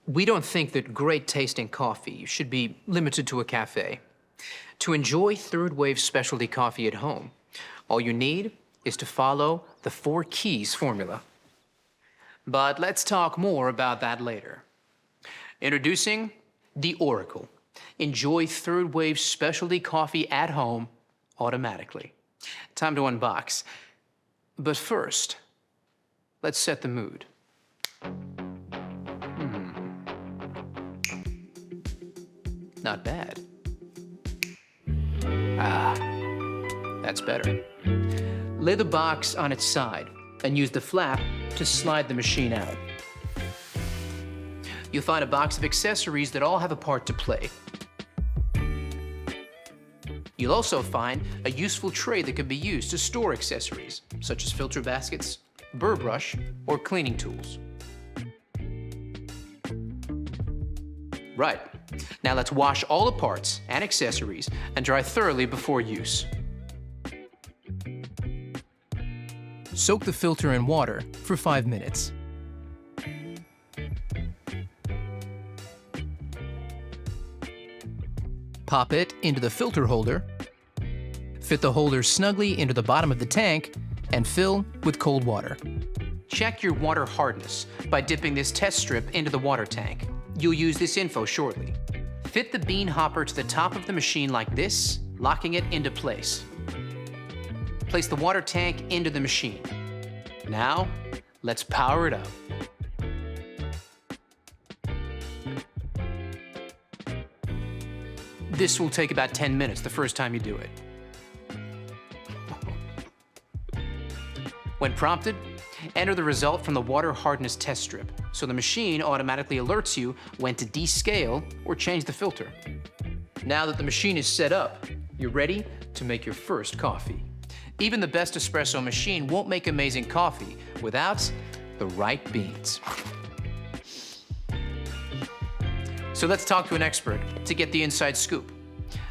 We don't think that great tasting coffee should be limited to a cafe. To enjoy third wave specialty coffee at home, all you need is to follow the 4 keys formula. But let's talk more about that later. Introducing the Oracle. Enjoy third wave specialty coffee at home automatically. Time to unbox. But first, let's set the mood. Not bad. That's better. Lay the box on its side and use the flap to slide the machine out. You'll find a box of accessories that all have a part to play. You'll also find a useful tray that can be used to store accessories, such as filter baskets, burr brush, or cleaning tools. Right. Now let's wash all the parts and accessories and dry thoroughly before use. Soak the filter in water for 5 minutes. Pop it into the filter holder, fit the holder snugly into the bottom of the tank, and fill with cold water. Check your water hardness by dipping this test strip into the water tank. You'll use this info shortly. Fit the bean hopper to the top of the machine like this, locking it into place. Place the water tank into the machine. Now, let's power it up. This will take about 10 minutes the first time you do it. When prompted, enter the result from the water hardness test strip, so the machine automatically alerts you when to descale or change the filter. Now that the machine is set up, you're ready to make your first coffee. Even the best espresso machine won't make amazing coffee without the right beans. So let's talk to an expert to get the inside scoop.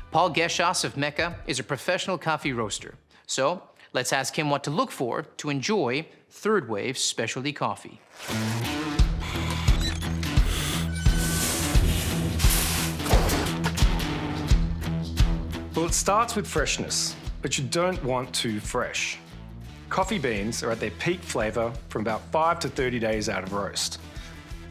Paul Geschas of Mecca is a professional coffee roaster. So let's ask him what to look for to enjoy third wave specialty coffee. Well, it starts with freshness, but you don't want too fresh. Coffee beans are at their peak flavour from about 5 to 30 days out of roast.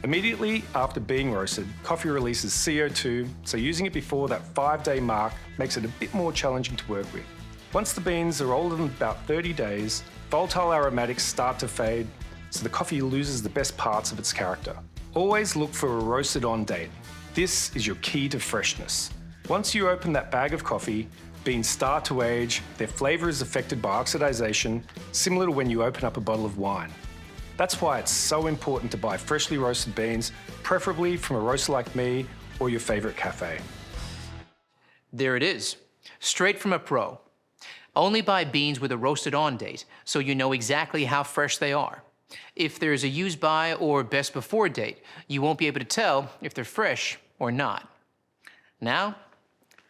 Immediately after being roasted, coffee releases CO2, so using it before that 5-day mark makes it a bit more challenging to work with. Once the beans are older than about 30 days, volatile aromatics start to fade, so the coffee loses the best parts of its character. Always look for a roasted on date. This is your key to freshness. Once you open that bag of coffee, beans start to age, their flavour is affected by oxidisation, similar to when you open up a bottle of wine. That's why it's so important to buy freshly roasted beans, preferably from a roaster like me or your favourite cafe. There it is, straight from a pro. Only buy beans with a roasted on date, so you know exactly how fresh they are. If there's a use by or best before date, you won't be able to tell if they're fresh or not. Now,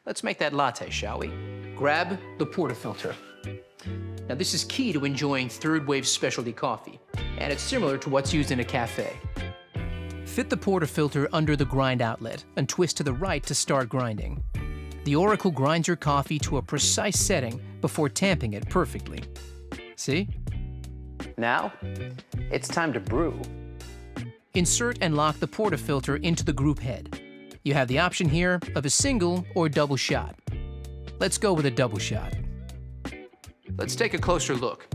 let's make that latte, shall we? Grab the portafilter. Now this is key to enjoying third wave specialty coffee, and it's similar to what's used in a cafe. Fit the portafilter under the grind outlet and twist to the right to start grinding. The Oracle grinds your coffee to a precise setting before tamping it perfectly. See? Now, it's time to brew. Insert and lock the portafilter into the group head. You have the option here of a single or double shot. Let's go with a double shot. Let's take a closer look.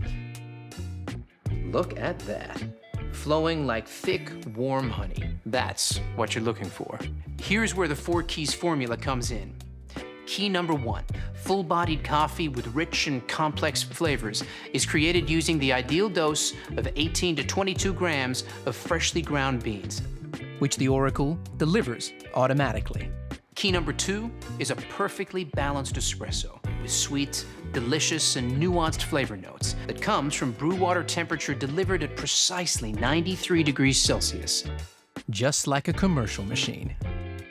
Look at that. Flowing like thick, warm honey. That's what you're looking for. Here's where the 4 keys formula comes in. Key number 1, full-bodied coffee with rich and complex flavors is created using the ideal dose of 18 to 22 grams of freshly ground beans, which the Oracle delivers automatically. Key number 2 is a perfectly balanced espresso with sweet, delicious, and nuanced flavor notes that comes from brew water temperature delivered at precisely 93 degrees Celsius. Just like a commercial machine.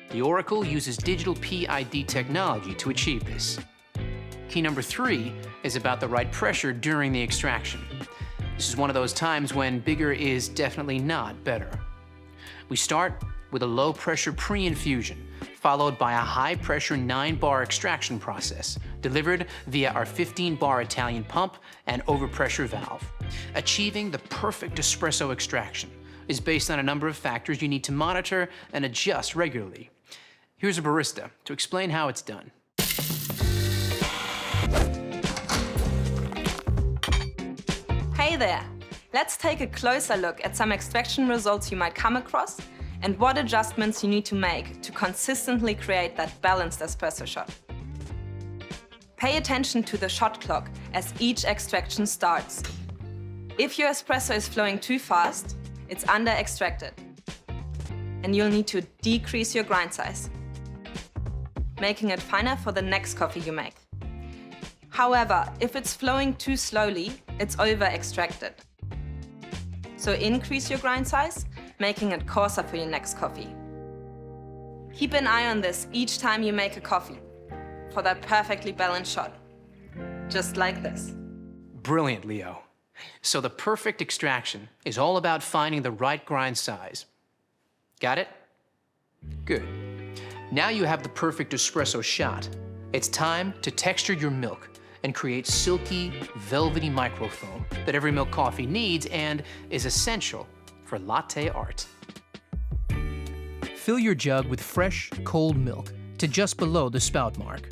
The Oracle uses digital PID technology to achieve this. Key number 3 is about the right pressure during the extraction. This is one of those times when bigger is definitely not better. We start with a low-pressure pre-infusion, followed by a high-pressure 9-bar extraction process, delivered via our 15-bar Italian pump and overpressure valve. Achieving the perfect espresso extraction is based on a number of factors you need to monitor and adjust regularly. Here's a barista to explain how it's done. Hey there! Let's take a closer look at some extraction results you might come across and what adjustments you need to make to consistently create that balanced espresso shot. Pay attention to the shot clock as each extraction starts. If your espresso is flowing too fast, it's under-extracted, and you'll need to decrease your grind size, making it finer for the next coffee you make. However, if it's flowing too slowly, it's over-extracted. So increase your grind size, making it coarser for your next coffee. Keep an eye on this each time you make a coffee for that perfectly balanced shot, just like this. Brilliant, Leo. So the perfect extraction is all about finding the right grind size. Got it? Good. Now you have the perfect espresso shot. It's time to texture your milk and create silky, velvety microfoam that every milk coffee needs and is essential for latte art. Fill your jug with fresh, cold milk to just below the spout mark.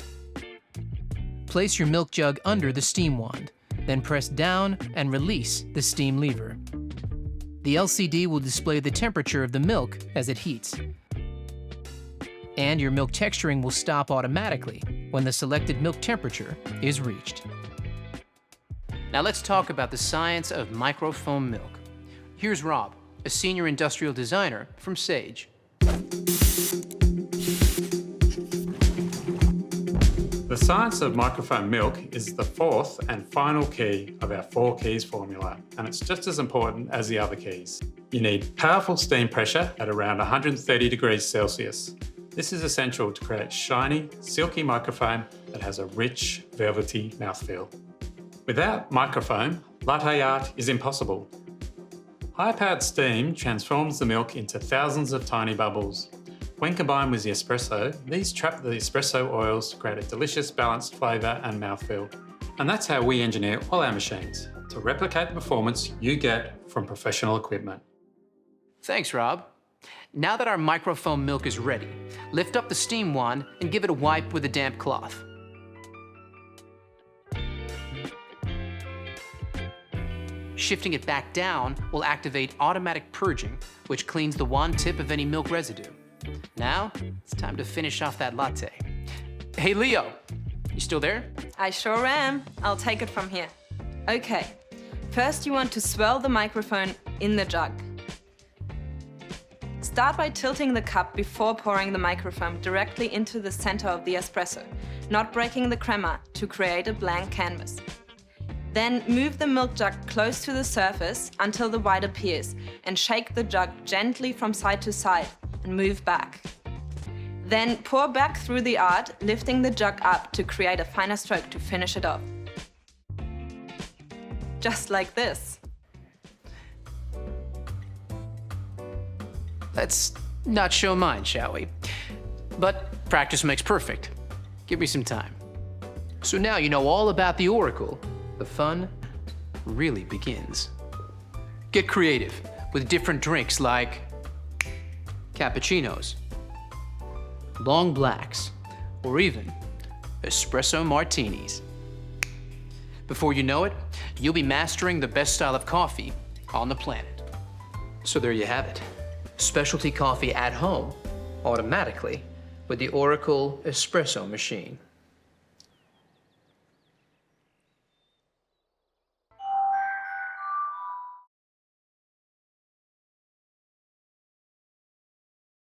Place your milk jug under the steam wand, then press down and release the steam lever. The LCD will display the temperature of the milk as it heats. And your milk texturing will stop automatically when the selected milk temperature is reached. Now let's talk about the science of microfoam milk. Here's Rob, a senior industrial designer from Sage. The science of microfoam milk is the fourth and final key of our 4 keys formula, and it's just as important as the other keys. You need powerful steam pressure at around 130 degrees Celsius. This is essential to create shiny, silky microfoam that has a rich, velvety mouthfeel. Without microfoam, latte art is impossible. High-powered steam transforms the milk into thousands of tiny bubbles. When combined with the espresso, these trap the espresso oils to create a delicious, balanced flavour and mouthfeel. And that's how we engineer all our machines, to replicate the performance you get from professional equipment. Thanks, Rob. Now that our microfoam milk is ready, lift up the steam wand and give it a wipe with a damp cloth. Shifting it back down will activate automatic purging, which cleans the wand tip of any milk residue. Now, it's time to finish off that latte. Hey, Leo, you still there? I sure am. I'll take it from here. Okay, first you want to swirl the microphone in the jug. Start by tilting the cup before pouring the microfoam directly into the center of the espresso, not breaking the crema to create a blank canvas. Then move the milk jug close to the surface until the white appears and shake the jug gently from side to side and move back. Then pour back through the art, lifting the jug up to create a finer stroke to finish it off. Just like this. Let's not show mine, shall we? But practice makes perfect. Give me some time. So now you know all about the Oracle. The fun really begins. Get creative with different drinks like cappuccinos, long blacks, or even espresso martinis. Before you know it, you'll be mastering the best style of coffee on the planet. So there you have it. Specialty coffee at home, automatically, with the Oracle Espresso machine.